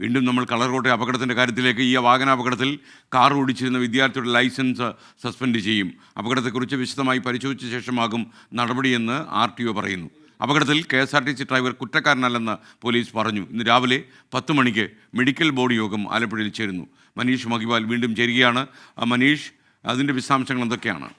വീണ്ടും നമ്മൾ കളർകോട്ടെ അപകടത്തിൻ്റെ കാര്യത്തിലേക്ക്. ഈ വാഹനാപകടത്തിൽ കാർ ഓടിച്ചിരുന്ന വിദ്യാർത്ഥിയുടെ ലൈസൻസ് സസ്പെൻഡ് ചെയ്യും. അപകടത്തെക്കുറിച്ച് വിശദമായി പരിശോധിച്ച ശേഷമാകും നടപടിയെന്ന് RTO പറയുന്നു. അപകടത്തിൽ KSRTC ഡ്രൈവർ കുറ്റക്കാരനല്ലെന്ന് പോലീസ് പറഞ്ഞു. ഇന്ന് രാവിലെ 10 മണിക്ക് മെഡിക്കൽ ബോർഡ് യോഗം ആലപ്പുഴയിൽ ചേരുന്നു. മനീഷ് മഹിവാൽ വീണ്ടും ചേരുകയാണ്. മനീഷ്, അതിൻ്റെ വിശദാംശങ്ങൾ എന്തൊക്കെയാണ്?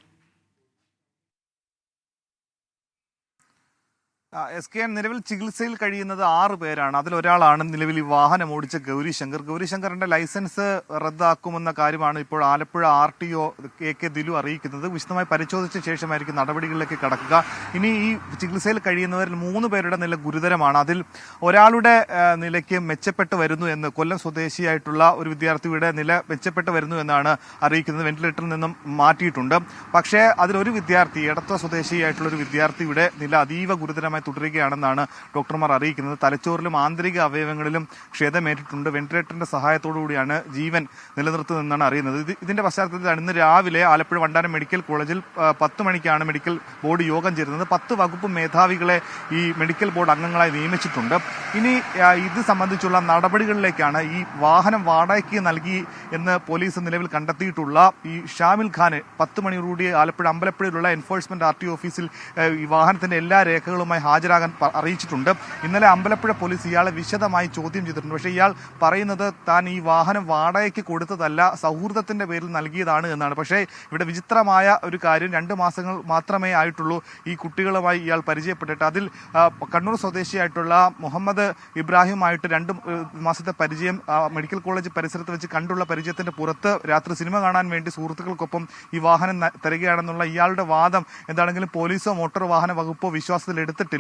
SKN നിലവിൽ ചികിത്സയിൽ കഴിയുന്നത് 6 പേരാണ്. അതിലൊരാളാണ് നിലവിൽ ഈ വാഹനം ഓടിച്ച ഗൗരിശങ്കർ. ഗൗരിശങ്കറിന്റെ ലൈസൻസ് റദ്ദാക്കുമെന്ന കാര്യമാണ് ഇപ്പോൾ ആലപ്പുഴ RTO AK ദിലു അറിയിക്കുന്നത്. വിശദമായി പരിശോധിച്ച ശേഷമായിരിക്കും നടപടികളിലേക്ക് കടക്കുക. ഇനി ഈ ചികിത്സയിൽ കഴിയുന്നവരിൽ 3 പേരുടെ നില ഗുരുതരമാണ്. അതിൽ ഒരാളുടെ നിലയ്ക്ക് മെച്ചപ്പെട്ട് വരുന്നു എന്ന്, കൊല്ലം സ്വദേശിയായിട്ടുള്ള ഒരു വിദ്യാർത്ഥിയുടെ നില മെച്ചപ്പെട്ട് വരുന്നു എന്നാണ് അറിയിക്കുന്നത്. വെന്റിലേറ്ററിൽ നിന്നും മാറ്റിയിട്ടുണ്ട്. പക്ഷേ അതിലൊരു വിദ്യാർത്ഥി, എടത്വ സ്വദേശിയായിട്ടുള്ള ഒരു വിദ്യാർത്ഥിയുടെ നില അതീവ ഗുരുതരമായി തുടരുകയാണെന്നാണ് ഡോക്ടർമാർ അറിയിക്കുന്നത്. തലച്ചോറിലും ആന്തരിക അവയവങ്ങളിലും ക്ഷതമേറ്റിട്ടുണ്ട്. വെന്റിലേറ്ററിന്റെ സഹായത്തോടു കൂടിയാണ് ജീവൻ നിലനിർത്തുന്നതെന്നാണ് അറിയുന്നത്. ഇതിന്റെ പശ്ചാത്തലത്തിലാണ് ഇന്ന് രാവിലെ ആലപ്പുഴ വണ്ടാനം മെഡിക്കൽ കോളേജിൽ 10 മണിക്കാണ് മെഡിക്കൽ ബോർഡ് യോഗം ചേരുന്നത്. 10 വകുപ്പ് മേധാവികളെ ഈ മെഡിക്കൽ ബോർഡ് അംഗങ്ങളായി നിയമിച്ചിട്ടുണ്ട്. ഇനി ഇത് സംബന്ധിച്ചുള്ള നടപടികളിലേക്കാണ്. ഈ വാഹനം വാടകയ്ക്ക് നൽകി എന്ന് പോലീസ് നിലവിൽ കണ്ടെത്തിയിട്ടുള്ള ഈ ഷാമിൽ ഖാന് 10 മണിയോടുകൂടി ആലപ്പുഴ അമ്പലപ്പുഴയിലുള്ള എൻഫോഴ്സ്മെന്റ് RTO ഓഫീസിൽ ഈ വാഹനത്തിന്റെ എല്ലാ രേഖകളുമായി ഹാജരാകാൻ അറിയിച്ചിട്ടുണ്ട്. ഇന്നലെ അമ്പലപ്പുഴ പോലീസ് ഇയാളെ വിശദമായി ചോദ്യം ചെയ്തിട്ടുണ്ട്. പക്ഷേ ഇയാൾ പറയുന്നത് താൻ ഈ വാഹനം വാടകയ്ക്ക് കൊടുത്തതല്ല, സൗഹൃദത്തിന്റെ പേരിൽ നൽകിയതാണ് എന്നാണ്. പക്ഷേ ഇവിടെ വിചിത്രമായ ഒരു കാര്യം, 2 മാസങ്ങൾ മാത്രമേ ആയിട്ടുള്ളൂ ഈ കുട്ടികളുമായി ഇയാൾ പരിചയപ്പെട്ടിട്ട്. അതിൽ കണ്ണൂർ സ്വദേശിയായിട്ടുള്ള മുഹമ്മദ് ഇബ്രാഹിമായിട്ട് 2 മാസത്തെ പരിചയം മെഡിക്കൽ കോളേജ് പരിസരത്ത് വെച്ച് കണ്ടുള്ള പരിചയത്തിന്റെ പുറത്ത് രാത്രി സിനിമ കാണാൻ വേണ്ടി സുഹൃത്തുക്കൾക്കൊപ്പം ഈ വാഹനം തരികയാണെന്നുള്ള ഇയാളുടെ വാദം എന്താണെങ്കിലും പോലീസോ മോട്ടോർ വാഹന വകുപ്പോ വിശ്വാസത്തിൽ എടുത്തിട്ടില്ല.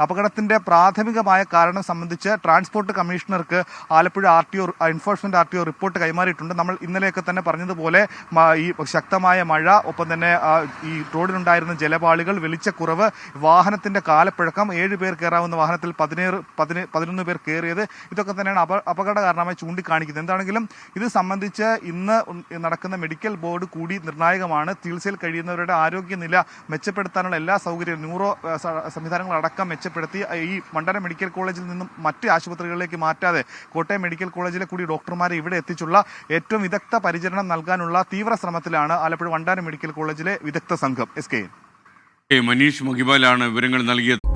അപകടത്തിന്റെ പ്രാഥമികമായ കാരണം സംബന്ധിച്ച് ട്രാൻസ്പോർട്ട് കമ്മീഷണർക്ക് ആലപ്പുഴ എൻഫോഴ്സ്മെന്റ് RTO റിപ്പോർട്ട് കൈമാറിയിട്ടുണ്ട്. നമ്മൾ ഇന്നലെയൊക്കെ തന്നെ പറഞ്ഞതുപോലെ ഈ ശക്തമായ മഴ, ഒപ്പം തന്നെ ഈ റോഡിലുണ്ടായിരുന്ന ജലപാളികൾ, വെളിച്ചക്കുറവ്, വാഹനത്തിന്റെ കാലപ്പഴക്കം, 7 പേർ കയറാവുന്ന വാഹനത്തിൽ 11 പേർ കയറിയത്, ഇതൊക്കെ തന്നെയാണ് അപകട കാരണമായി ചൂണ്ടിക്കാണിക്കുന്നത്. എന്താണെങ്കിലും ഇത് സംബന്ധിച്ച് ഇന്ന് നടക്കുന്ന മെഡിക്കൽ ബോർഡ് കൂടി നിർണായകമാണ്. ചികിത്സയിൽ കഴിയുന്നവരുടെ ആരോഗ്യനില മെച്ചപ്പെടുത്താനുള്ള എല്ലാ സൗകര്യവും ന്യൂറോ സംവിധാനങ്ങളടക്കം മെച്ചപ്പെടുത്തി ഈ വണ്ടാനം മെഡിക്കൽ കോളേജിൽ നിന്നും മറ്റ് ആശുപത്രികളിലേക്ക് മാറ്റാതെ കോട്ടയം മെഡിക്കൽ കോളേജിലെ കൂടി ഡോക്ടർമാരെ ഇവിടെ എത്തിച്ചുള്ള ഏറ്റവും വിദഗ്ധ പരിചരണം നൽകാനുള്ള തീവ്ര ശ്രമത്തിലാണ് ആലപ്പുഴ വണ്ടാനം മെഡിക്കൽ കോളേജിലെ വിദഗ്ധ സംഘം. SKN മനീഷ് മഹിവാലാണ് വിവരങ്ങൾ നൽകിയത്.